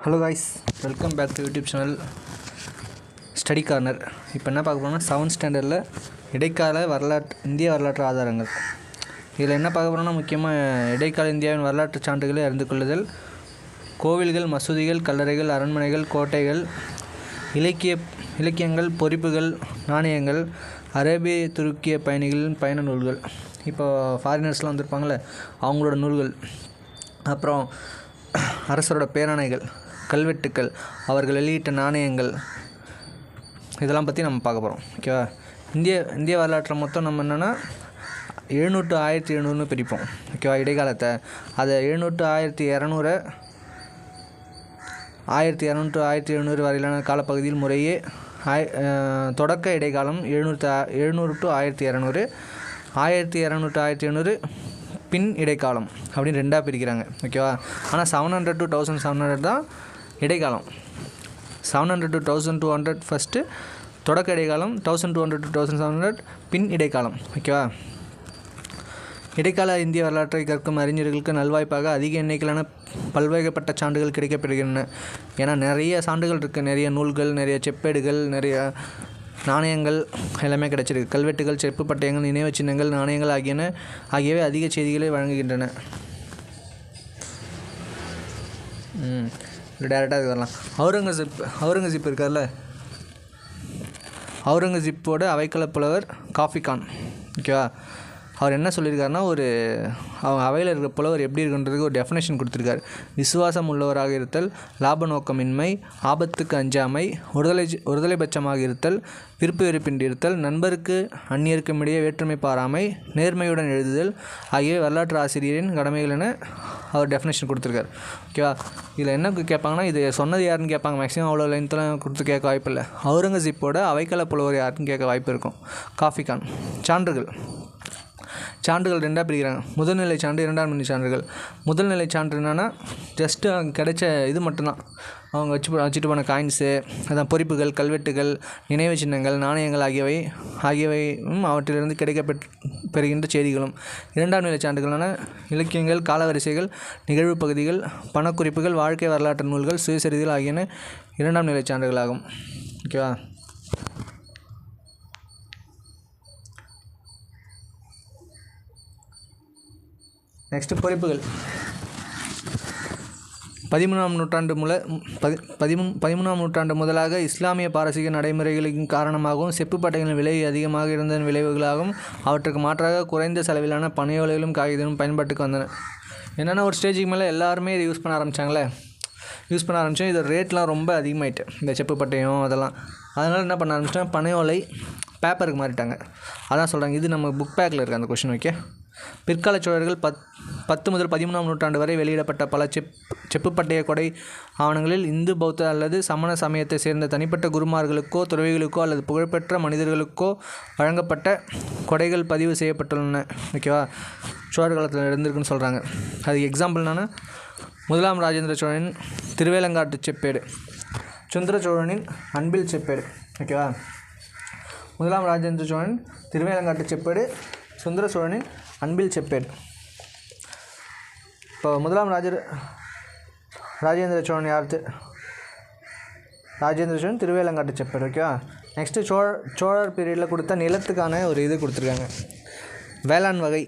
Hello guys, welcome back to YouTube channel Study Corner. இப்போ என்ன பார்க்க போகிறோம்னா 7th ஸ்டாண்டர்டில் இடைக்கால இந்திய வரலாற்று ஆதாரங்கள். இதில் என்ன பார்க்க போகிறோம்னா முக்கியமாக இடைக்கால இந்தியாவின் வரலாற்று சான்றுகளை அறிந்து கொள்ளுதல், கோவில்கள், மசூதிகள், கல்லறைகள், அரண்மனைகள், கோட்டைகள், இலக்கியங்கள், பொறிப்புகள், நாணயங்கள், அரேபிய துருக்கிய பயணிகளின் பயண நூல்கள். இப்போ ஃபாரினர்ஸ்லாம் வந்திருப்பாங்களே அவங்களோட நூல்கள், அப்புறம் அரசரோட பேராணைகள், கல்வெட்டுக்கள், அவர்கள் வெளியிட்ட நாணயங்கள், இதெல்லாம் பற்றி நம்ம பார்க்க போகிறோம். ஓகேவா? இந்திய வரலாற்றில் மொத்தம் நம்ம என்னென்னா 700 to 1700 பிரிப்போம். ஓகேவா? இடைக்காலத்தை அதை 700 to 1200, 1200 to 1700 வரையிலான காலப்பகுதியில் முறையே தொடக்க இடைக்காலம் 700 to 1200, 1200 to 1700 பின் இடைக்காலம் அப்படின்னு ரெண்டாக பிரிக்கிறாங்க. ஓகேவா? ஆனால் 700 to 1700 தான் இடைக்காலம். 700 to 1200 ஃபஸ்ட்டு தொடக்க இடைக்காலம், 1200 to 1700 பின் இடைக்காலம். ஓகேவா? இடைக்கால இந்திய வரலாற்றை கற்கும் அறிஞர்களுக்கு நல்வாய்ப்பாக அதிக எண்ணிக்கையிலான பல்வகைப்பட்ட சான்றுகள் கிடைக்கப்படுகின்றன. ஏன்னா நிறைய சான்றுகள் இருக்குது, நிறைய நூல்கள், நிறைய செப்பேடுகள், நிறைய நாணயங்கள் எல்லாமே கிடைச்சிருக்கு. கல்வெட்டுகள், செப்பு பட்டயங்கள், நினைவு சின்னங்கள், நாணயங்கள் ஆகியவை அதிக செய்திகளை வழங்குகின்றன. டேரெக்டாக இது வரலாம். அவுரங்கசீப் இருக்கார்ல, அவுரங்கசீப்போட அவைக்கள புலவர் காஃபி கான். ஓகேவா? அவர் என்ன சொல்லியிருக்காருன்னா, அவங்க அவையில் இருக்கிற புலவர் எப்படி இருக்குன்றதுக்கு ஒரு டெஃபினேஷன் கொடுத்துருக்காரு. விசுவாசம் உள்ளவராக இருத்தல், லாப நோக்கமின்மை, ஆபத்துக்கு அஞ்சாமை, ஒருதலை பட்சமாக இருத்தல், விருப்பு வெறுப்பின்றி இருத்தல், நண்பருக்கு அந்நியருக்கும் இடையே வேற்றுமை பாராமை, நேர்மையுடன் எழுதுதல் ஆகியவை வரலாற்று ஆசிரியரின் கடமைகள் என அவர் டெஃபினேஷன் கொடுத்துருக்காரு. ஓகேவா? இதில் என்ன கேட்பாங்கன்னா, இது சொன்னது யாருன்னு கேட்பாங்க. மேக்ஸிமம் அவ்வளோ லைன்த்தெலாம் கொடுத்து கேட்க வாய்ப்பு இல்லை. அவுரங்கசீப்போட அவைக்கள புலவர் யாருன்னு கேட்க வாய்ப்பு இருக்கும். காஃபி கான். சான்றுகள் ரெண்டாக பிரிக்கிறாங்க. முதல்நிலை சான்று, இரண்டாம் நிலை சான்றுகள். முதல்நிலை சான்று என்னென்னா ஜஸ்ட்டு அங்கே கிடைச்ச இது மட்டும்தான், அவங்க வச்சுட்டு போன காயின்ஸு, அதான் பொறிப்புகள், கல்வெட்டுகள், நினைவு சின்னங்கள், நாணயங்கள் ஆகியவையும் அவற்றிலிருந்து பெறுகின்ற செய்திகளும். இரண்டாம் நிலை சான்றுகளான இலக்கியங்கள், காலவரிசைகள், நிகழ்வு பகுதிகள், பணக்குறிப்புகள், வாழ்க்கை வரலாற்று நூல்கள், சுயசரிதைகள் ஆகியன இரண்டாம் நிலை சான்றுகளாகும். ஓகேவா? நெக்ஸ்ட்டு பொறிப்புகள். 13ஆம் நூற்றாண்டு முதலாக இஸ்லாமிய பாரசீக நடைமுறைகளின் காரணமாகவும் செப்பு பட்டைகளின் விலை அதிகமாக இருந்ததன் விளைவுகளாகவும் அவற்றுக்கு மாற்றாக குறைந்த செலவிலான பனையோலைகளும் காகிதமும் பயன்பாட்டுக்கு வந்தன. என்னென்னா ஒரு ஸ்டேஜுக்கு மேலே எல்லாருமே இதை யூஸ் பண்ண ஆரம்பித்தாங்க. இதோட ரேட்லாம் ரொம்ப அதிகமாகிட்டு, இந்த செப்பு பட்டையும் அதெல்லாம். அதனால் என்ன பண்ண ஆரம்பிச்சிட்டாங்க, பனையோலை பேப்பருக்கு மாறிட்டாங்க. அதான் சொல்கிறாங்க. இது நம்ம புக் பேக்கில் இருக்குது அந்த கொஷின். ஓகே. பிற்கால சோழர்கள் 10 முதல் 13ஆம் நூற்றாண்டு வரை வெளியிடப்பட்ட பல செப்பு பட்டய கொடை ஆவணங்களில் இந்து, பௌத்த அல்லது சமண சமயத்தை சேர்ந்த தனிப்பட்ட குருமார்களுக்கோ, துறவிகளுக்கோ அல்லது புகழ்பெற்ற மனிதர்களுக்கோ வழங்கப்பட்ட கொடைகள் பதிவு செய்யப்பட்டுள்ளன. ஓகேவா? சோழர் காலத்தில் இருந்திருக்குன்னு சொல்கிறாங்க. அதுக்கு எக்ஸாம்பிள் என்னென்னா, முதலாம் ராஜேந்திர சோழனின் திருவேலங்காட்டு செப்பேடு, சுந்தர சோழனின் அன்பில் செப்பேடு. ஓகேவா? முதலாம் ராஜேந்திர சோழன் திருவேலங்காட்டு செப்பேடு, சுந்தர சோழனின் அன்பில் செப்பேடு. இப்போ முதலாம் ராஜேந்திர சோழன் யார்? ராஜேந்திர சோழன் திருவேலங்காட்டு செப்பேடு. ஓகேவா? நெக்ஸ்ட்டு சோழர் பீரியடில் கொடுத்த நிலத்துக்கான ஒரு இது கொடுத்துருக்காங்க. வேளாண் வகை.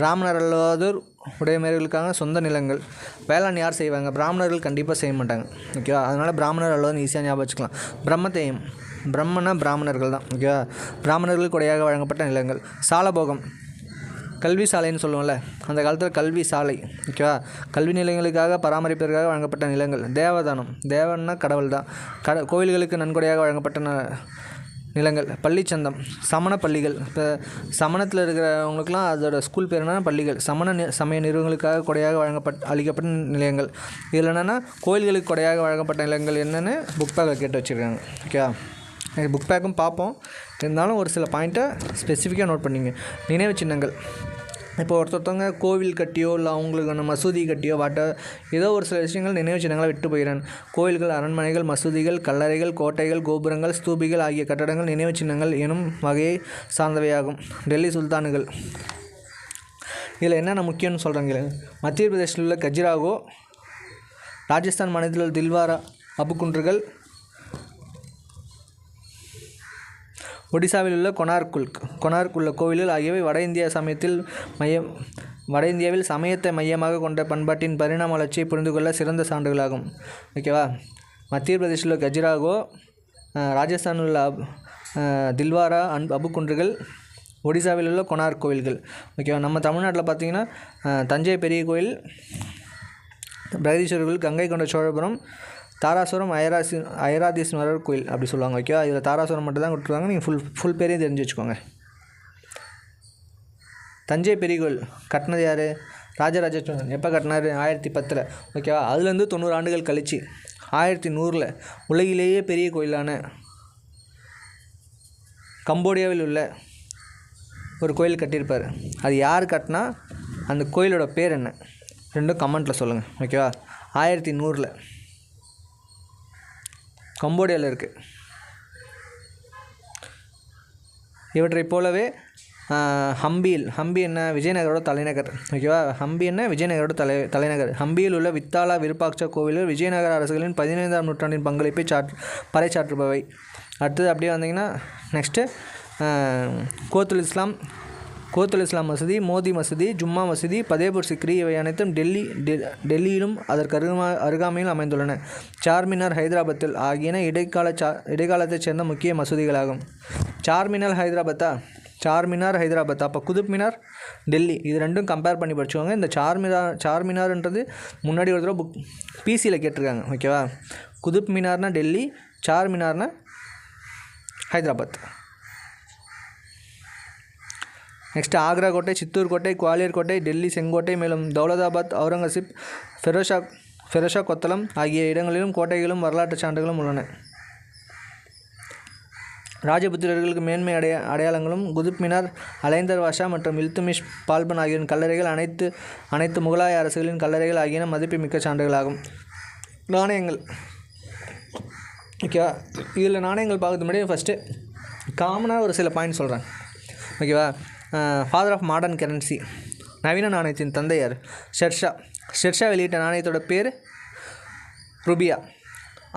பிராமணர் அல்லாதோர் உடையவர்களுக்கான சொந்த நிலங்கள். வேளாண் யார் செய்வாங்க? பிராமணர்கள் கண்டிப்பாக செய்ய மாட்டாங்க. ஓகேவா? அதனால் பிராமணர் அல்லாதோன்னு ஈஸியாக ஞாபகம் வச்சுக்கலாம். பிரம்மதேயம். பிரம்மனா பிராமணர்கள் தான். ஓகேவா? பிராமணர்கள் கொடையாக வழங்கப்பட்ட நிலங்கள். சாலபோகம். கல்வி சாலைன்னு சொல்லுவோம்ல, அந்த காலத்தில் கல்வி சாலை. ஓகேவா? கல்வி நிலையங்களுக்காக பராமரிப்பதற்காக வழங்கப்பட்ட நிலங்கள். தேவதானம். தேவன்னா கடவுள் தான். கோவில்களுக்கு நன்கொடையாக வழங்கப்பட்ட நிலங்கள். பள்ளிச்சந்தம். சமண பள்ளிகள். இப்போ சமணத்தில் இருக்கிறவங்களுக்குலாம் அதோட ஸ்கூல் பேர் என்னென்னா பள்ளிகள். சமய நிறுவனங்களுக்காக கொடையாக அளிக்கப்பட்ட நிலையங்கள். இதில் என்னென்னா கோயில்களுக்கு கொடையாக வழங்கப்பட்ட நிலங்கள் என்னென்னு புக் பேக்கில் கேட்டு வச்சுருக்காங்க. ஓகேவா? புக் பேக்கும் பார்ப்போம், இருந்தாலும் ஒரு சில பாயிண்ட்டை ஸ்பெசிஃபிக்காக நோட் பண்ணிங்க. நினைவு சின்னங்கள். இப்போ ஒருத்தவங்க கோவில் கட்டியோ இல்லை அவங்களுக்கு மசூதி கட்டியோ ஏதோ ஒரு சில விஷயங்கள் நினைவு சின்னங்களை விட்டு போயிடறாங்க. கோயில்கள், அரண்மனைகள், மசூதிகள், கல்லறைகள், கோட்டைகள், கோபுரங்கள், ஸ்தூபிகள் ஆகிய கட்டடங்கள் நினைவு சின்னங்கள் எனும் வகையை சார்ந்தவையாகும். டெல்லி சுல்தானுகள். இதில் என்னென்ன முக்கியம்னு சொல்கிறாங்க. மத்திய பிரதேசத்தில் உள்ள கஜுராஹோ ராஜஸ்தான் மாநிலத்தில் உள்ள தில்வாரா அபுக்குன்றுகள், ஒடிசாவில் உள்ள கொனார்க் உள்ள கோவில்கள் ஆகியவை வட இந்தியாவில் சமயத்தை மையமாக கொண்ட பண்பாட்டின் பரிணாம வளர்ச்சியை புரிந்து கொள்ள சிறந்த சான்றுகளாகும். ஓகேவா. மத்திய பிரதேசில் உள்ள கஜுராஹோ, ராஜஸ்தானில் உள்ள தில்வாரா அபுக்குன்றுகள், ஒடிசாவில் உள்ள கொனார்க் கோவில்கள். ஓகேவா. நம்ம தமிழ்நாட்டில் பார்த்திங்கன்னா தஞ்சை பெரிய கோயில், பிரகதீஸ்வரர் கோயில், கங்கை கொண்ட சோழபுரம், தாராசுரம் ஐராதீஸ்வரர் கோயில் அப்படி சொல்லுவாங்க. ஓகேவா. இதில் தாராசுரம் மட்டும் தான் கொடுத்துருவாங்க. நீங்கள் ஃபுல் பேரையும் தெரிஞ்சு வச்சுக்கோங்க. தஞ்சை பெரிய கோயில் கட்டினது யார்? ராஜராஜ சோழன். எப்போ கட்டினார்? 1010. ஓகேவா. அதுலேருந்து 90 ஆண்டுகள் கழிச்சு 1100 உலகிலேயே பெரிய கோயிலான கம்போடியாவில் உள்ள ஒரு கோயில் கட்டியிருப்பார். அது யார் கட்டினா? அந்த கோயிலோட பேர் என்ன? ரெண்டும் கமெண்ட்டில் சொல்லுங்கள். ஓகேவா. 1100 கம்போடியாவில் இருக்குது. இவற்றை போலவே ஹம்பி என்ன? விஜயநகரோட தலைநகர். ஓகேவா. ஹம்பி என்ன? விஜயநகரோட தலைநகர். ஹம்பியில் உள்ள வித்தாலா விருப்பாட்ச கோவில்கள் விஜயநகர அரசுகளின் 15ஆம் நூற்றாண்டின் பங்களிப்பை பறைசாற்றுபவை. அடுத்தது அப்படியே வந்தீங்கன்னா நெக்ஸ்ட்டு கோத்துல் இஸ்லாம் மசூதி, மோதி மசூதி, ஜும்மா மசூதி, பதேபூர் சிக்ரி இவை அனைத்தும் டெல்லியிலும் அதற்கு அருகாமையில் அமைந்துள்ளன. சார்மினார் ஹைதராபாத்தில் ஆகியன இடைக்காலத்தைச் சேர்ந்த முக்கிய மசூதிகளாகும். சார்மினார் ஹைதராபாத், அப்போ குதுப் மினார் டெல்லி. இது ரெண்டும் கம்பேர் பண்ணி படிச்சுக்கோங்க. இந்த சார்மினார்ன்றது முன்னாடி ஒரு தடவை பிசியில் கேட்டிருக்காங்க. ஓகேவா. குதுப் மினார்னா டெல்லி, சார்மினார்னா ஹைதராபாத். நெக்ஸ்ட்டு ஆக்ரா கோட்டை, சித்தூர் கோட்டை, குவாலியர் கோட்டை, டெல்லி செங்கோட்டை, மேலும் தௌலதாபாத், அவுரங்கசீப், ஃபெரோஷா கொத்தளம் ஆகிய இடங்களிலும் கோட்டைகளும் வரலாற்று சான்றுகளும் உள்ளன. ராஜபுத்திரர்களுக்கு மேன்மை அடையாளங்களும் குதுப் மினார், அலைந்தர் வாஷா மற்றும் இல்துமிஷ் பால்பன் ஆகியோரின் கல்லறைகள் அனைத்து முகலாய அரசுகளின் கல்லறைகள் ஆகியன மதிப்புமிக்க சான்றுகளாகும். நாணயங்கள். ஓகேவா. இதில் நாணயங்கள் பார்க்கறது முன்னாடி ஃபஸ்ட்டு காமனாக ஒரு சில பாயிண்ட் சொல்கிறேன். ஓகேவா. ஃபாதர் ஆஃப் மாடர்ன் கரன்சி, நவீன நாணயத்தின் தந்தையார் ஷெர்ஷா வெளியிட்ட நாணயத்தோட பேர் ருபியா.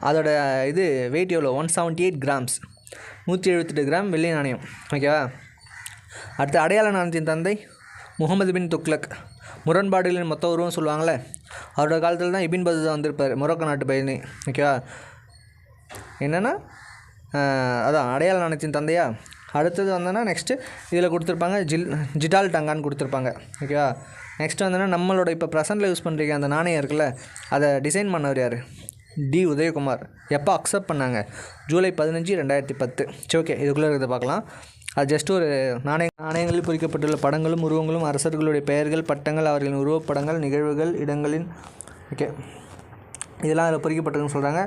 அதோட வெயிட் எவ்வளோ? 178 கிராம்ஸ், 178 கிராம் வெள்ளி நாணயம். ஓகேவா. அடுத்து அடையாள நாணயத்தின் தந்தை முகமது பின் துக்ளக். முரண்பாடுகளின் மொத்த உருவம் சொல்லுவாங்களே, அவரோட காலத்தில் தான் இபின் பதுதா வந்திருப்பார், மொரோக்கோ நாட்டு பயணி. ஓகேவா. என்னென்னா அதான் அடையாள நாணயத்தின் தந்தையா. அடுத்தது வந்தோன்னா நெக்ஸ்ட்டு இதில் கொடுத்துருப்பாங்க ஜிடால் டங்கான்னு கொடுத்துருப்பாங்க. ஓகேவா. நெக்ஸ்ட்டு வந்தோன்னா நம்மளோட இப்போ ப்ரெசென்ட்டில் யூஸ் பண்ணுறீங்க அந்த நாணயம் இருக்குல்ல, அதை டிசைன் பண்ணவர் யார்? டி உதயகுமார். எப்போ அக்செப்ட் பண்ணாங்க? ஜூலை 15, 2010. சரி, ஓகே. இதுக்குள்ளே இருக்கிறத பார்க்கலாம். அது ஜஸ்ட் ஒரு நாணயங்களில் பொறிக்கப்பட்டுள்ள படங்களும் உருவங்களும் அரசர்களுடைய பெயர்கள், பட்டங்கள், அவர்களின் உருவப்படங்கள், நிகழ்வுகள், இடங்களின் ஓகே இதெல்லாம் அதில் பொறிக்கப்பட்டிருக்குன்னு சொல்கிறாங்க.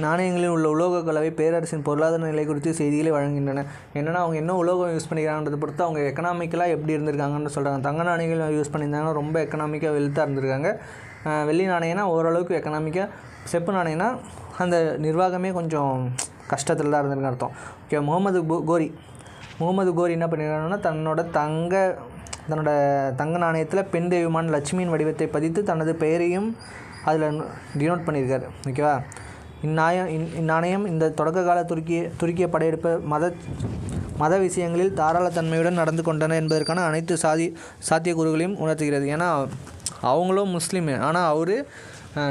நாணயங்களில் உள்ள உலோக கலவை பேரரசின் பொருளாதார நிலை குறித்து செய்திகளை வழங்குகின்றன. என்னென்னா அவங்க என்ன உலோகம் யூஸ் பண்ணிக்கிறாங்கன்றதை பொறுத்து அவங்க எக்கனாமிக்கலாக எப்படி இருந்திருக்காங்கன்னு சொல்கிறாங்க. தங்க நாணயங்கள் யூஸ் பண்ணியிருந்தாங்கன்னா ரொம்ப எக்கனாமிக்காக வெல்த்தாக இருந்திருக்காங்க. வெள்ளி நாணயம்னா ஓரளவுக்கு எக்கனாமிக்காக, செப்பு நாணயம்னா அந்த நிர்வாகமே கொஞ்சம் கஷ்டத்தில் தான் இருந்திருக்குன்னு அர்த்தம். ஓகே. முகமது கோரி என்ன பண்ணியிருக்காங்கன்னா தன்னோட தங்க நாணயத்தில் பெண் தெய்வமான லட்சுமியின் வடிவத்தை பதித்து தனது பெயரையும் அதில் டினோட் பண்ணியிருக்காரு. ஓகேவா. இந்நாணயம் இந்த தொடக்க கால துருக்கிய படையெடுப்பு மத விஷயங்களில் தாராளத்தன்மையுடன் நடந்து கொண்டன என்பதற்கான அனைத்து சாத்தியக்கூறுகளையும் உணர்த்துகிறது. ஏன்னா அவங்களும் முஸ்லீம், ஆனால் அவர்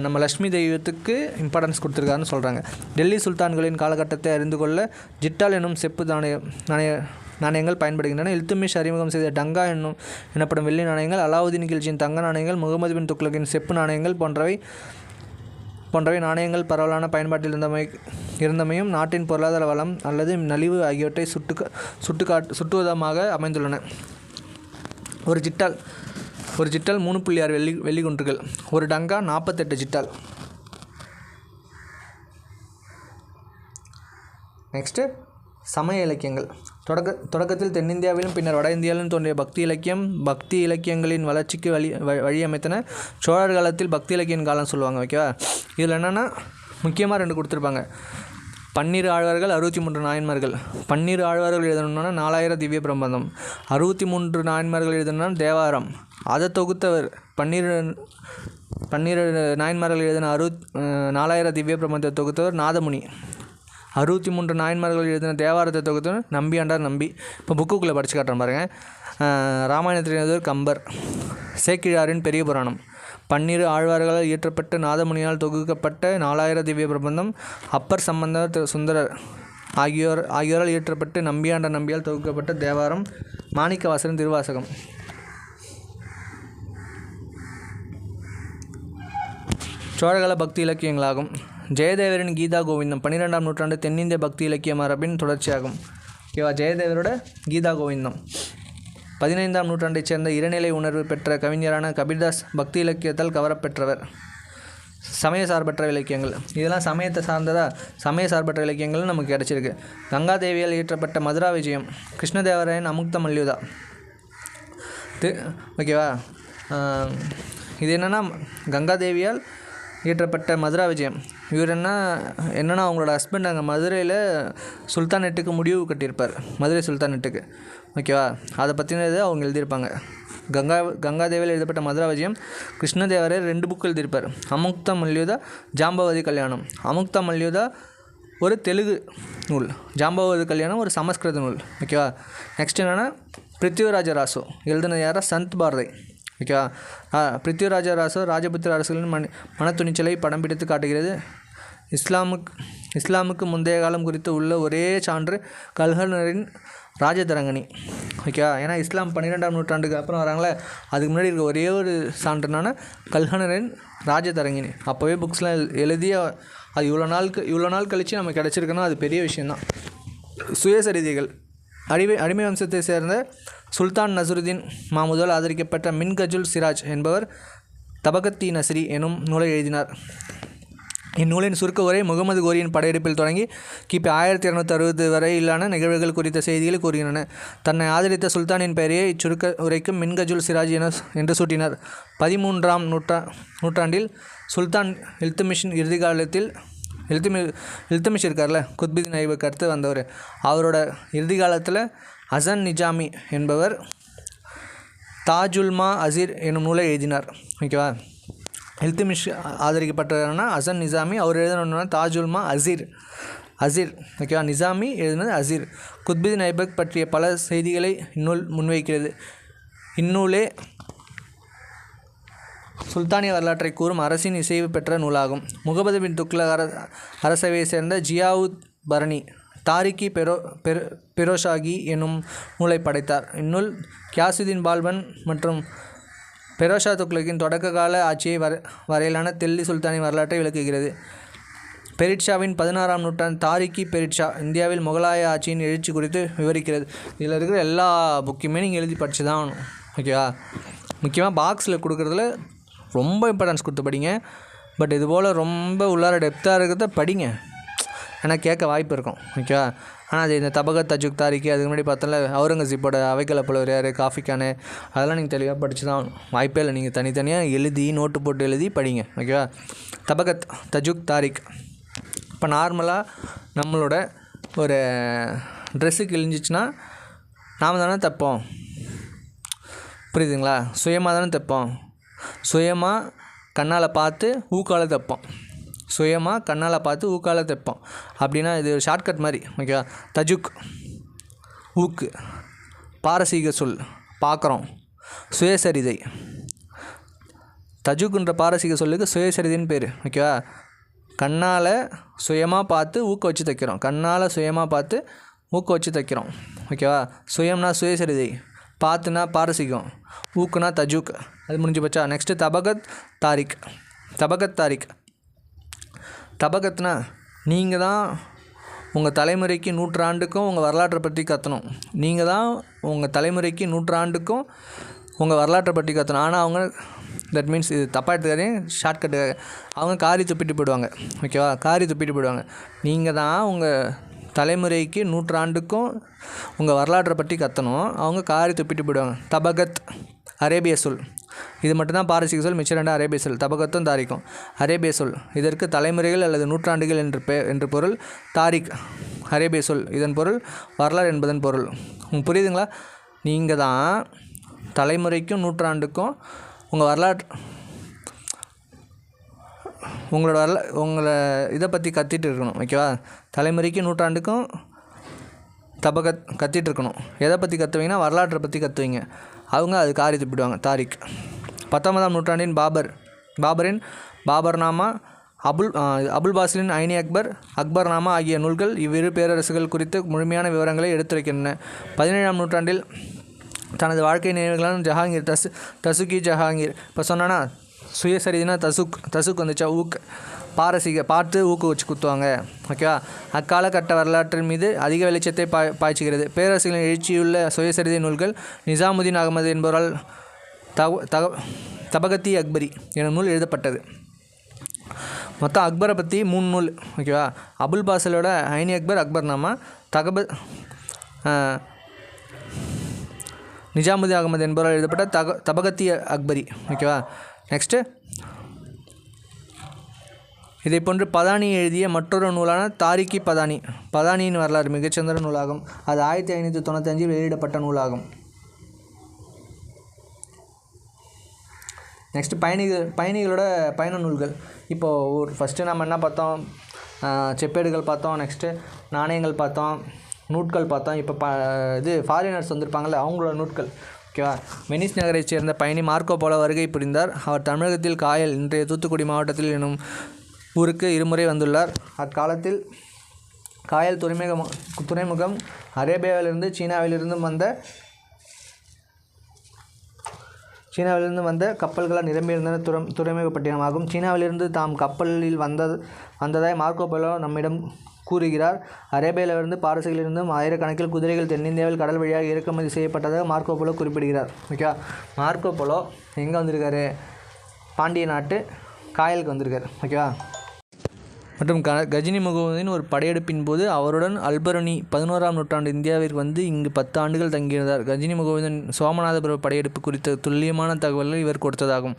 நம்ம லட்சுமி தெய்வத்துக்கு இம்பார்ட்டன்ஸ் கொடுத்துருக்காருன்னு சொல்கிறாங்க. டெல்லி சுல்தான்களின் காலகட்டத்தை அறிந்து கொள்ள ஜிட்டால் என்னும் செப்பு நாணயங்கள் பயன்படுகின்றன. இல்துமிஷ் அறிமுகம் செய்த டங்கா எனப்படும் வெள்ளி நாணயங்கள், அலாவுதீன் கில்ஜியின் தங்க நாணயங்கள், முகமது பின் துக்ளக்கின் செப்பு நாணயங்கள் போன்றவை நாணயங்கள் பரவலான பயன்பாட்டில் இருந்தமையும் நாட்டின் பொருளாதார வளம் அல்லது நலிவு ஆகியவற்றை சுட்டுவதமாக அமைந்துள்ளன. ஒரு ஜிட்டால் 3.6 வெள்ளி குன்றுகள். ஒரு டங்கா 48 ஜிட்டால். நெக்ஸ்ட்டு சமய இலக்கியங்கள். தொடக்கத்தில் தென்னிந்தியாவிலும் பின்னர் வட இந்தியாவிலும் தோன்றிய பக்தி இலக்கியங்களின் வளர்ச்சிக்கு வழியமைத்தன. சோழர் காலத்தில் பக்தி இலக்கியம் காலம் சொல்லுவாங்க. ஓகேவா. இதில் என்னென்னா முக்கியமாக 2 கொடுத்துருப்பாங்க. 12 ஆழ்வார்கள், 63 நாயன்மார்கள். 12 ஆழ்வார்கள் எழுதணும்னா 4000 திவ்ய பிரபந்தம். 63 நாயன்மார்கள் எழுதணும்னா தேவாரம். அதை தொகுத்தவர் 12 நாயன்மார்கள் எழுதின 4000 திவ்ய பிரபந்தத்தை தொகுத்தவர் நாதமுனி. 63 நாயன்மார்கள் எழுதின தேவாரத்தை தொகுத்தவர் நம்பியாண்டார் நம்பி. இப்போ புக்குக்குள்ளே படித்து காட்டுறேன் பாருங்கள். ராமாயணத்தில் எழுதுவர் கம்பர். சேக்கிழாரின் பெரிய புராணம். 12 ஆழ்வார்களால் இயற்றப்பட்ட நாதமுனியால் தொகுக்கப்பட்ட 4000 திவ்ய பிரபந்தம். அப்பர் சம்பந்தர் சுந்தரர் ஆகியோரால் இயற்றப்பட்டு நம்பியாண்ட நம்பியால் தொகுக்கப்பட்ட தேவாரம். மாணிக்கவாசகரின் திருவாசகம். சோழகால பக்தி இலக்கியங்களாகும். ஜெயதேவரின் கீதா கோவிந்தம் 12ஆம் நூற்றாண்டு தென்னிந்திய பக்தி இலக்கிய மரபின் தொடர்ச்சியாகும். ஓகேவா? ஜெயதேவரோட கீதா கோவிந்தம் 15ஆம் நூற்றாண்டைச் சேர்ந்த இறைநிலை உணர்வு பெற்ற கவிஞரான கபீர்தாஸ் பக்தி இலக்கியத்தால் கவரப்பெற்றவர். சமய சார்பற்ற இலக்கியங்கள். இதெல்லாம் சமயத்தை சார்ந்ததா? சமய சார்பற்ற இலக்கியங்கள் நமக்கு கிடச்சிருக்கு. கங்காதேவியால் இயற்றப்பட்ட மதுரா விஜயம். கிருஷ்ணதேவராயன் அமுக்த மல்யுதா. ஓகேவா? இது என்னென்னா கங்காதேவியால் இயற்றப்பட்ட மதுரா விஜயம். இவர் என்னென்னா அவங்களோட ஹஸ்பண்ட் அங்கே மதுரையில் சுல்தானேட்டுக்கு முடிவு கட்டியிருப்பார். மதுரை சுல்தானேட்டுக்கு. ஓகேவா? அதை பற்றினது அவங்க எழுதியிருப்பாங்க. கங்காதேவியில் எழுதப்பட்ட மதுரா விஜயம். கிருஷ்ணதேவராயர் 2 புக்கு எழுதியிருப்பார். அமுக்த மல்யுதா, ஜாம்பவதி கல்யாணம். அமுக்த மல்யுதா ஒரு தெலுங்கு நூல், ஜாம்பவதி கல்யாணம் ஒரு சமஸ்கிருத நூல். ஓகேவா? நெக்ஸ்ட் என்னென்னா பிருத்திவிராஜ ராசோ எழுதினது யாரா? சந்த் பாரதி. ஓகேவா? பிருத்திவிராஜ ராசோ ராஜபுத்திர அரசுகளின் மனத்துணிச்சலை படம் பிடித்து காட்டுகிறது. இஸ்லாமுக்கு முந்தைய காலம் குறித்து உள்ள ஒரே சான்று கல்ஹனரின் ராஜதரங்கனி. ஓகேவா? ஏன்னா இஸ்லாம் 12ஆம் நூற்றாண்டுக்கு அப்புறம் வராங்களே, அதுக்கு முன்னாடி இருக்க ஒரே ஒரு சான்றுனான கல்ஹனரின் ராஜதரங்கினி. அப்போவே புக்ஸ்லாம் எழுதி அது இவ்வளோ நாள் கழித்து நமக்கு கிடச்சிருக்குன்னா அது பெரிய விஷயந்தான். சுயசரிதைகள். அடிமை வம்சத்தை சேர்ந்த சுல்தான் நசுருதீன் மாமுதால் ஆதரிக்கப்பட்ட மின்கஜுல் சிராஜ் என்பவர் தபகத்-இ நஸ்ரி எனும் நூலை எழுதினார். இந்நூலின் சுருக்க உரை முகமது கோரியின் படையெடுப்பில் தொடங்கி கிபி 1260 வரையிலான நிகழ்வுகள் குறித்த செய்திகளை கூறுகின்றன. தன்னை ஆதரித்த சுல்தானின் பெயரையே இச்சுருக்க உரைக்கு மின்கஜுல் சிராஜ் என்று சூட்டினார். 13ஆம் நூற்றாண்டில் சுல்தான் இல்துமிஷின் இறுதி காலத்தில் இல்துமிஷ் இருக்கார்ல, குத்புதீன் ஐபக் அடுத்து வந்தவர், அவரோட இறுதி காலத்தில் ஹசன் நிஜாமி என்பவர் தாஜுல்மா அசீர் என்னும் நூலை எழுதினார். ஓகேவா? இல்துமிஷ் ஆதரிக்கப்பட்டவர்னா ஹசன் நிஜாமி, அவர் எழுதினா தாஜுல்மா அசீர். ஓகேவா? நிஜாமி எழுதினது அசீர். குத்புதீன் ஐபக் பற்றிய பல செய்திகளை இந்நூல் முன்வைக்கிறது. இந்நூலே சுல்தானிய வரலாற்றை கூறும் அரசின் இசைவு பெற்ற நூலாகும். முகமது பின் துக்ளக் அரசவையை சேர்ந்த ஜியாவுத் பரணி தாரிகி பெரோஷாகி என்னும் நூலை படைத்தார். இந்நூல் கியாசுதீன் பால்பன் மற்றும் பெரோஷா துக்ளக்கின் தொடக்க கால ஆட்சியை வரையிலான தில்லி சுல்தானின் வரலாற்றை விளக்குகிறது. பெரிட்ஷாவின் 16ஆம் நூற்றாண்டு தாரிகி பெரிட்ஷா இந்தியாவில் முகலாய ஆட்சியின் எழுச்சி குறித்து விவரிக்கிறது. இதில் இருக்கிற எல்லா புக்கையுமே நீங்கள் எழுதி படித்து தான் ஆகணும். ஓகேவா? முக்கியமாக பாக்ஸில் கொடுக்குறதுல ரொம்ப இம்பார்ட்டன்ஸ் கொடுத்து படிங்க. பட் இதுபோல் ரொம்ப உள்ளார டெப்த்தாக இருக்கிறத படிங்க, ஏன்னா கேட்க வாய்ப்பு இருக்கும். ஓகேவா? ஆனால் அது இந்த தபகத் தஜுக் தாரிக்கு அதுக்கு முன்னாடி பார்த்தோம்ல அவுரங்கசீப்போட அவைக்கல புலவர் யார், காஃபிக்கானு, அதெல்லாம் நீங்கள் தெளிவாக படித்து தான் ஆகணும். வாய்ப்பே இல்லை. நீங்கள் தனித்தனியாக எழுதி நோட்டு போட்டு எழுதி படிங்க. ஓகேவா? தபகத் தஜுக் தாரிக். இப்போ நார்மலாக நம்மளோட ஒரு ட்ரெஸ்ஸு கிழிஞ்சிச்சின்னா நாம் தானே தைப்போம். புரியுதுங்களா? சுயமாக தானே தைப்போம். சுயமாக கண்ணால் பார்த்து ஊக்கால தைப்போம். அப்படின்னா இது ஷார்ட்கட் மாதிரி. ஓகேவா? தஜுக் ஊக்கு, பாரசீக சொல் பார்க்குறோம், சுயசரிதை. தஜுக்குன்ற பாரசீக சொல்லுக்கு சுயசரிதைன்னு பேர். ஓகேவா? கண்ணால் சுயமாக பார்த்து ஊக்க வச்சு தைக்கிறோம். ஓகேவா? சுயம்னா சுயசரிதை, பார்த்துனா பாரசீகம், ஊக்குனா தஜுக். அது முடிஞ்சு போச்சா? நெக்ஸ்ட்டு தபகத் தாரிக். தபகத்னா நீங்கள் தான் உங்கள் தலைமுறைக்கு 100 ஆண்டுக்கும் உங்கள் வரலாற்றை பற்றி கற்றணும். ஆனால் அவங்க தட் மீன்ஸ் இது தப்பாக எடுத்துக்காதீங்க, ஷார்ட்கட்டு. அவங்க காரி துப்பிட்டு போயிடுவாங்க. ஓகேவா? நீங்கள் தான் உங்கள் தலைமுறைக்கு 100 ஆண்டுக்கும் உங்கள் வரலாற்றை பற்றி கற்றணும். அவங்க காரி துப்பிட்டு போயிடுவாங்க. தபகத் அரேபிய சொல். இது மட்டும்தான் பாரசீக சொல், மிச்சம் 2 அரேபிய சொல். தபகத்தும் தாரிக்கும் அரேபிய சொல். இதற்கு தலைமுறைகள் அல்லது நூற்றாண்டுகள் என்று பொருள். தாரிக் அரேபிய சொல், இதன் பொருள் வரலாறு என்பதன் பொருள். உங்களுக்கு புரியுதுங்களா? நீங்கள் தான் தலைமுறைக்கும் 100 ஆண்டுக்கும் உங்கள் உங்களை இதை பற்றி கற்றுட்டு இருக்கணும். ஓகேவா? தலைமுறைக்கு நூற்றாண்டுக்கும் கற்றுட்டு இருக்கணும். எதை பற்றி கற்றுவீங்கன்னா வரலாற்றை பற்றி கற்றுவீங்க. அவங்க அது காரி துப்பிடுவாங்க. தாரிக். 19ஆம் நூற்றாண்டின் பாபரின் பாபர்நாமா, அபுல் பாசிலின் ஐனி அக்பர்நாமா ஆகிய நூல்கள் இவ்விரு பேரரசுகள் குறித்து முழுமையான விவரங்களை எடுத்துரைக்கின்றன. 17ஆம் நூற்றாண்டில் தனது வாழ்க்கை நினைவுகளான ஜஹாங்கீர் தசுக்கி ஜஹாங்கீர் இப்போ சொன்னா சுயசரிதினா தசுக் வந்துச்சா பாரசீக பார்த்து ஊக்கு வச்சு குத்துவாங்க. ஓகேவா? அக்காலகட்ட வரலாற்றின் மீது அதிக வெளிச்சத்தை பாய்ச்சுகிறது. பேரரசுகளின் எழுச்சியுள்ள சுயசரிதை நூல்கள் நிசாமுதீன் அகமது என்பவரால் தபகத்தி அக்பரி எனும் நூல் எழுதப்பட்டது. மொத்தம் அக்பரை பற்றி 3 நூல். ஓகேவா? அபுல் பாசலோட ஐனி அக்பர்நாமா, நிஜாமுதீன் அகமது என்பவரால் எழுதப்பட்ட தபகத்தி அக்பரி. ஓகேவா? நெக்ஸ்ட்டு இதை போன்று பதானி எழுதிய மற்றொரு நூலான தாரிக்கி பதானியின் வரலாறு மிகச்சிறந்த நூலாகும். அது 1595 வெளியிடப்பட்ட நூலாகும். நெக்ஸ்ட்டு பயணிகளோட பயண நூல்கள். இப்போது ஃபஸ்ட்டு நம்ம என்ன பார்த்தோம்? செப்பேடுகள் பார்த்தோம். நெக்ஸ்ட்டு நாணயங்கள் பார்த்தோம், நூட்கள் பார்த்தோம். இப்போ இது ஃபாரினர்ஸ் வந்திருப்பாங்கள்ல, அவங்களோட நூட்கள். ஓகேவா? வெனிஸ் நகரைச் சேர்ந்த பயணி மார்க்கோ போலோ வருகை புரிந்தார். அவர் தமிழகத்தில் காயல், இன்றைய தூத்துக்குடி மாவட்டத்தில் எனும் ஊருக்கு 2 முறை வந்துள்ளார். அக்காலத்தில் காயல் துறைமுகம் அரேபியாவிலிருந்து சீனாவிலிருந்து வந்த கப்பல்களால் நிரம்பியிருந்த துறைமுகப்பட்டினமாகும். சீனாவிலிருந்து தாம் கப்பலில் வந்ததாய் மார்க்கோ போலோ நம்மிடம் கூறுகிறார். அரேபியாவிலிருந்து பாரசீகத்திலிருந்தும் ஆயிரக்கணக்கில் குதிரைகள் தென்னிந்தியாவில் கடல் வழியாக இறக்குமதி செய்யப்பட்டதாக மார்க்கோ போலோ குறிப்பிடுகிறார். ஓகேவா? மார்க்கோ போலோ எங்கே வந்திருக்காரு? பாண்டிய நாட்டு காயலுக்கு வந்திருக்காரு. ஓகேவா? மற்றும் கஜினி முகமதின் ஒரு படையெடுப்பின் போது அவருடன் அல்பருனி 11ஆம் நூற்றாண்டு இந்தியாவிற்கு வந்து இங்கு 10 ஆண்டுகள் தங்கியிருந்தார். கஜினி முகமதின் சோமநாதபுரம் படையெடுப்பு குறித்த துல்லியமான தகவல்கள் இவர் கொடுத்ததாகும்.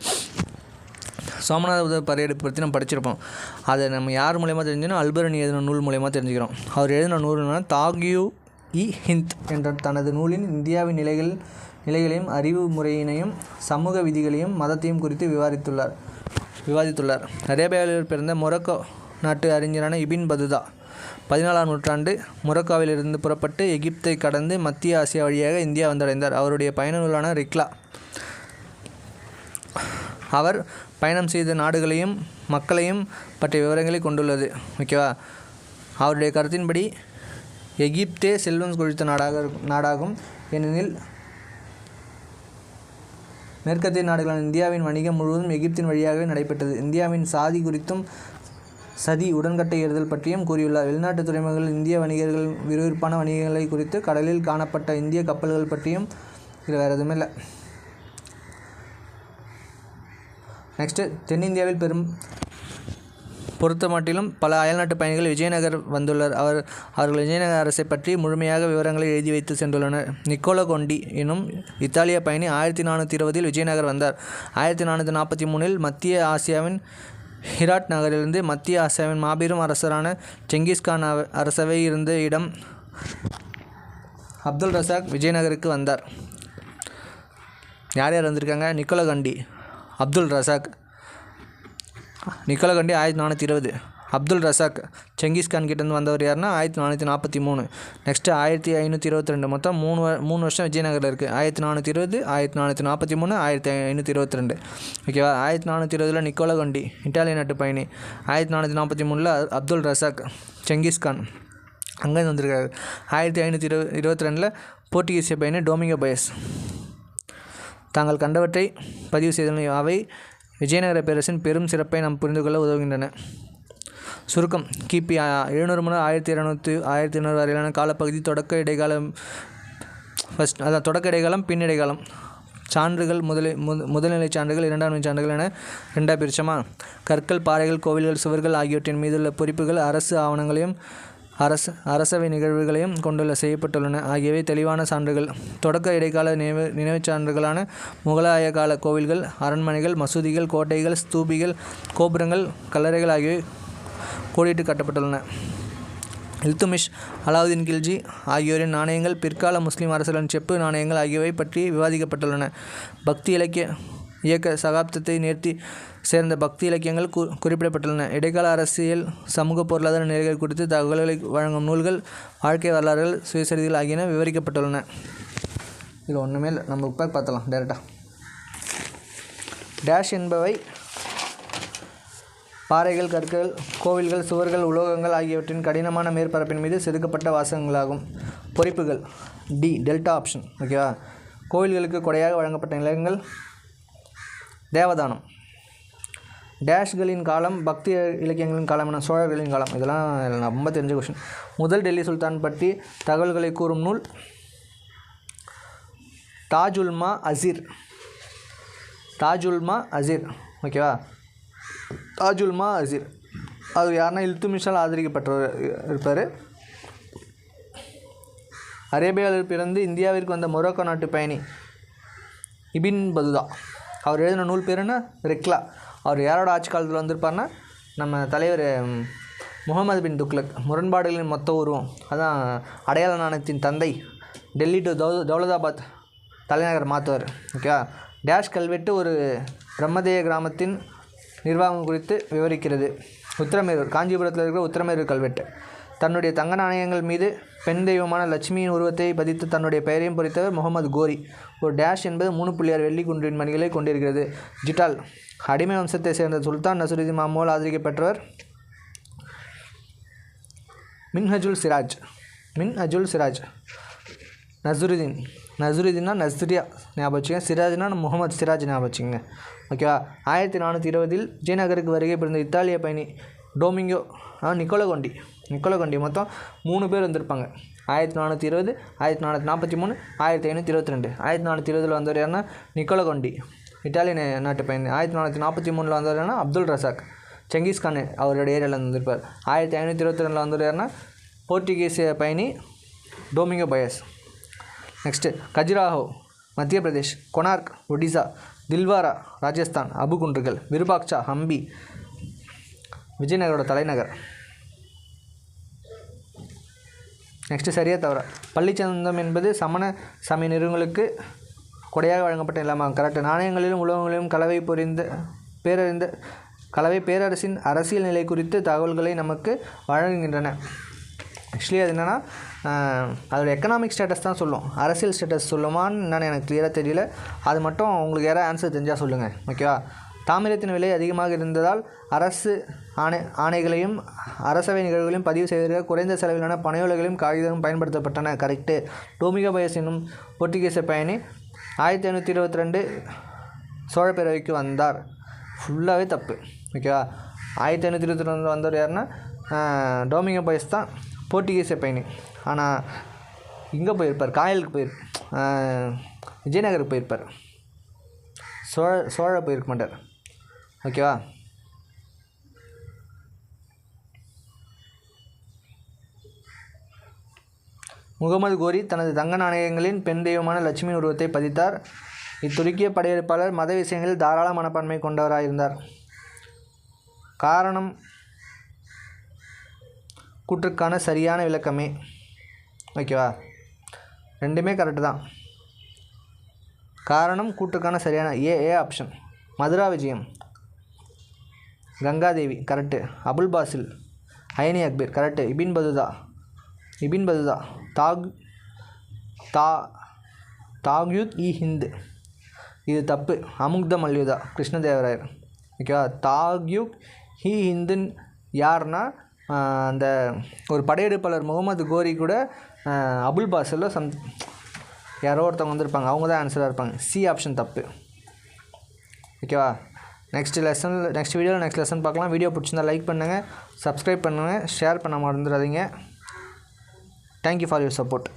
சோமநாதபுரம் படையெடுப்பு பற்றி நம்ம படிச்சிருப்போம். அதை நம்ம யார் மூலயமா தெரிஞ்சுன்னா அல்பருனி எழுதின நூல் மூலயமா தெரிஞ்சுக்கிறோம். அவர் எழுதின நூல்னா தாக்யூ-இ-ஹிந்த் என்ற தனது நூலின் இந்தியாவின் நிலைகளையும் அறிவு முறையினையும் சமூக விதிகளையும் மதத்தையும் குறித்து விவாதித்துள்ளார். அரேபியாவில் பிறந்த மொரோக்கோ நாட்டு அறிஞரான இபின் பதுதா 14ஆம் நூற்றாண்டு மொரோக்கோவிலிருந்து புறப்பட்டு எகிப்தை கடந்து மத்திய ஆசியா வழியாக இந்தியா வந்தடைந்தார். அவருடைய பயண நூலான ரிக்லா அவர் பயணம் செய்த நாடுகளையும் மக்களையும் பற்றிய விவரங்களை கொண்டுள்ளது. ஓகேவா? அவருடைய கருத்தின்படி எகிப்தே செல்வம் கொழித்த நாடாகும். ஏனெனில் மேற்கத்திய நாடுகளான இந்தியாவின் வணிகம் முழுவதும் எகிப்தின் வழியாகவே நடைபெற்றது. இந்தியாவின் சாதி குறித்தும் சதி உடன்கட்டை ஏறுதல் பற்றியும் கூறியுள்ளார். வெளிநாட்டு துறைமுகங்கள் இந்திய வணிகர்கள் விறுவிறுப்பான வணிகங்களை குறித்து கடலில் காணப்பட்ட இந்திய கப்பல்கள் பற்றியும் இதில் வேறு எதுவுமே இல்லை. நெக்ஸ்ட்டு தென்னிந்தியாவில் பொறுத்தமட்டிலும் பல அயல்நாட்டு பயணிகள் விஜயநகர் வந்துள்ளனர். அவர்கள் விஜயநகர அரசை பற்றி முழுமையாக விவரங்களை எழுதி வைத்து சென்றுள்ளனர். நிக்கோலோ கொண்டி எனும் இத்தாலிய பயணி 1420 விஜயநகர் வந்தார். 1443 மத்திய ஆசியாவின் ஹிராட் நகரிலிருந்து மத்திய ஆசியாவின் மாபெரும் அரசரான செங்கிஸ்கான் அரசவை இருந்த இடம் அப்துல் ரசாக் விஜயநகருக்கு வந்தார். யார் வந்திருக்காங்க? நிக்கோலோ கண்டி, அப்துல் ரசாக். நிக்கோலோ கண்டி 1420. அப்துல் ரசாக் செங்கிஸ்கான் கிட்டேருந்து வந்தவர் யாருன்னா 1443. நெக்ஸ்ட்டு 1522. மொத்தம் மூணு வருஷம் விஜயநகரில் இருக்குது. 1420, 1443, 1522. ஓகேவா? 1420 நிக்கோலோ கண்டி இட்டாலிய நாட்டு பயணி. 1443 அப்துல் ரசாக் செங்கிஸ்கான் அங்கேருந்து வந்திருக்காரு. 1522 போர்த்துகீசிய பயணி டொமிங்கோ பயஸ் தாங்கள் கண்டவற்றை பதிவு செய்துள்ளன. அவை விஜயநகர பேரரசின் பெரும் சிறப்பை நாம் புரிந்து கொள்ள உதவுகின்றன. சுருக்கம்: கிபி 700 முதல் 1200 வரையிலான காலப்பகுதி தொடக்க இடைக்காலம் பின் இடைக்காலம். சான்றுகள் முதல்நிலை சான்றுகள், இரண்டாம் நிலை சான்றுகள் என 2 பிரிச்சமா. கற்கள், பாறைகள், கோவில்கள், சுவர்கள் ஆகியவற்றின் மீதுள்ள பொறிப்புகள் அரசு ஆவணங்களையும் அரசவை நிகழ்வுகளையும் கொண்டுள்ள செய்யப்பட்டுள்ளன. ஆகியவை தெளிவான சான்றுகள். தொடக்க இடைக்கால நினைவுச் சான்றுகளான முகலாய கால கோவில்கள், அரண்மனைகள், மசூதிகள், கோட்டைகள், ஸ்தூபிகள், கோபுரங்கள், கல்லறைகள் ஆகியவை கோடிட்டு கட்டப்பட்டுள்ளன. இல்துமிஷ், அலாவுதீன் கில்ஜி ஆகியோரின் நாணயங்கள், பிற்கால முஸ்லீம் அரசர்களின் செப்பு நாணயங்கள் ஆகியவை பற்றி விவாதிக்கப்பட்டுள்ளன. பக்தி இலக்கிய இயக்க சகாப்தத்தை நேர்த்தி சேர்ந்த பக்தி இலக்கியங்கள் குறிப்பிடப்பட்டுள்ளன. இடைக்கால அரசியல் சமூக பொருளாதார நிலைகள் குறித்து தகவல்களை வழங்கும் நூல்கள், வாழ்க்கை வரலாறுகள், சுயசரிதைகள் ஆகியன விவரிக்கப்பட்டுள்ளன. இதில் ஒன்றுமே இல்லை, நம்ம இப்போ பார்த்தலாம் டேரெக்டாக. டேஷ் என்பவை பாறைகள், கற்கள், கோவில்கள், சுவர்கள், உலோகங்கள் ஆகியவற்றின் கடினமான மேற்பரப்பின் மீது செதுக்கப்பட்ட வாசகங்களாகும். பொறிப்புகள் டி, டெல்டா ஆப்ஷன். ஓகேவா. கோவில்களுக்கு கொடையாக வழங்கப்பட்ட நிலங்கள் தேவதானம். டேஷ்களின் காலம் பக்தி இலக்கியங்களின் காலம் என சோழர்களின் காலம். இதெல்லாம் ரொம்ப தெரிஞ்ச கொஷின். முதல் டெல்லி சுல்தான் பற்றி தகவல்களை கூறும் நூல் தாஜுல்மா அசீர். தாஜுல்மா அசீர். ஓகேவா. தாஜுல்மா அசீர் அது யாருன்னா இல்துமிஷால் ஆதரிக்கப்பட்டவர் இருப்பார். அரேபியாவில் பிறந்து இந்தியாவிற்கு வந்த மொரோக்கோ நாட்டு பயணி இபின் பதுதா. அவர் எழுதின நூல் பேர் என்ன? ரிக்லா. அவர் யாரோட ஆட்சி காலத்தில் வந்திருப்பார்னா நம்ம தலைவர் முகமது பின் துக்ளக். முரண்பாடுகளின் மொத்த உருவம், அதான் அடையாள நாணயத்தின் தந்தை. டெல்லி டு தௌலதாபாத் தலைநகர் மாற்றுவார். ஓகேவா. டேஷ் கல்வெட்டு ஒரு பிரம்மதேய கிராமத்தின் நிர்வாகம் குறித்து விவரிக்கிறது. உத்திரமேரூர், காஞ்சிபுரத்தில் இருக்கிற உத்திரமேரூர் கல்வெட்டு. தன்னுடைய தங்க நாணயங்கள் மீது பெண் தெய்வமான லட்சுமியின் உருவத்தை பதித்து தன்னுடைய பெயரையும் பொறித்தவர் முகமது கோரி. ஒரு டேஷ் என்பது 3.6 வெள்ளி குன்றின் மணிகளை கொண்டிருக்கிறது. ஜிட்டால், அடிமை வம்சத்தை சேர்ந்த சுல்தான் நசுருதீன் மாமூல் ஆதரிக்கப்பட்டவர். மின்ஹஜுல் சிராஜ். மின்ஹஜுல் சிராஜ். நசுருதீன். நசுருதீன்னா நஸ்ரியா ஞாபகம் வச்சுங்க. சிராஜ்னா முகமது சிராஜ் ஞாபகம் வச்சுங்க. ஓகேவா. 1420 ஜெயநகருக்கு வருகை பிறந்த இத்தாலிய பயணி டோமிங்கோ நிக்கோலகொண்டி. நிக்கோலகொண்டி மொத்தம் 3 பேர் வந்திருப்பாங்க. 1420, 1443, 1522. 1420 வந்தவர் யாருன்னா நிக்கோலகொண்டி, இட்டாலியன் நாட்டு பயணி. 1443 வந்தவர் யாருன்னா அப்துல் ரசாக், செங்கிஸ்கான் அவரோட ஏரியாவில் வந்திருப்பார். 1522 வந்தவர் யாருன்னா போர்ச்சுகீஸ் பயணி டோமிங்கோ பயஸ். நெக்ஸ்ட்டு கஜுராஹோ மத்திய பிரதேஷ், கொனார்க் ஒடிசா, தில்வாரா ராஜஸ்தான், அபு குன்றுகள், விருபாக்சா ஹம்பி விஜயநகரோட தலைநகர். நெக்ஸ்ட்டு சரியா தவிர. பள்ளிச்சந்தம் என்பது சமண சமய நிறுவனங்களுக்கு கொடையாக வழங்கப்பட்ட நிலமாகும். கரெக்டு. நாணயங்களிலும் உலோகங்களிலும் கலவை பேரரசின் அரசியல் நிலை குறித்து தகவல்களை நமக்கு வழங்குகின்றன. ஆக்சுவலி அது என்னென்னா அதோட எக்கனாமிக் ஸ்டேட்டஸ் தான் சொல்லும். அரசியல் ஸ்டேட்டஸ் சொல்லுமான்னு என்னென்னு எனக்கு கிளியராக தெரியல. அது மட்டும் உங்களுக்கு யாராவது ஆன்சர் தெரிஞ்சால் சொல்லுங்கள். ஓகேவா. தாமிரத்தின் விலை அதிகமாக இருந்ததால் அரசு ஆணைகளையும் அரசவை நிகழ்வுகளையும் பதிவு செய்வதற்கு குறைந்த செலவிலான பனையோலைகளையும் காகிதமும் பயன்படுத்தப்பட்டன. கரெக்டு. டோமிங்கோ பயஸ் என்னும் போர்ச்சுகீச பயணி 1522 சோழ பேரவைக்கு வந்தார். ஃபுல்லாகவே தப்பு. ஓகேவா. 1522 வந்தவர் யாருன்னா டோமிங்கோ பயஸ் தான் போர்ச்சுகீச பயணி. ஆனால் இங்கே போயிருப்பார், காயலுக்கு விஜயநகருக்கு போயிருப்பார். சோழ போயிருக்க மாட்டார். ஓகேவா. முகமது கோரி தனது தங்க நாணயங்களின் பெண் தெய்வமான லட்சுமியின் உருவத்தை பதித்தார். இத்துருக்கிய படையெடுப்பாளர் மத விஷயங்களில் தாராள மனப்பான்மை கொண்டவராயிருந்தார். காரணம் கூற்றுக்கான சரியான விளக்கமே. ஓகேவா. ரெண்டுமே கரெக்டு தான். காரணம் கூற்றுக்கான சரியான ஏ option. Madhura Vijayam, Gangadevi correct. Abul Fazl, Ain-i Akbari correct. Ibn Battuta Tahqiq i Hind இது தப்பு. அமுக்த மல்யுதா கிருஷ்ணதேவராயர். ஓகேவா. தாக்யூத் ஹி ஹிந்துன்னு யாருன்னா அந்த ஒரு படையெடுப்பாளர் முகமது கோரி கூட அபுல் பாசில் யாரோ ஒருத்தவங்க வந்திருப்பாங்க, அவங்க தான் ஆன்சராக இருப்பாங்க. சி ஆப்ஷன் தப்பு. ஓகேவா. நெக்ஸ்ட் வீடியோவில் நெக்ஸ்ட் லெசன் பார்க்கலாம். வீடியோ பிடிச்சிருந்தா லைக் பண்ணுங்கள், சப்ஸ்கிரைப் பண்ணுங்கள், ஷேர் பண்ண மறந்துடாதீங்க. Thank you for your support.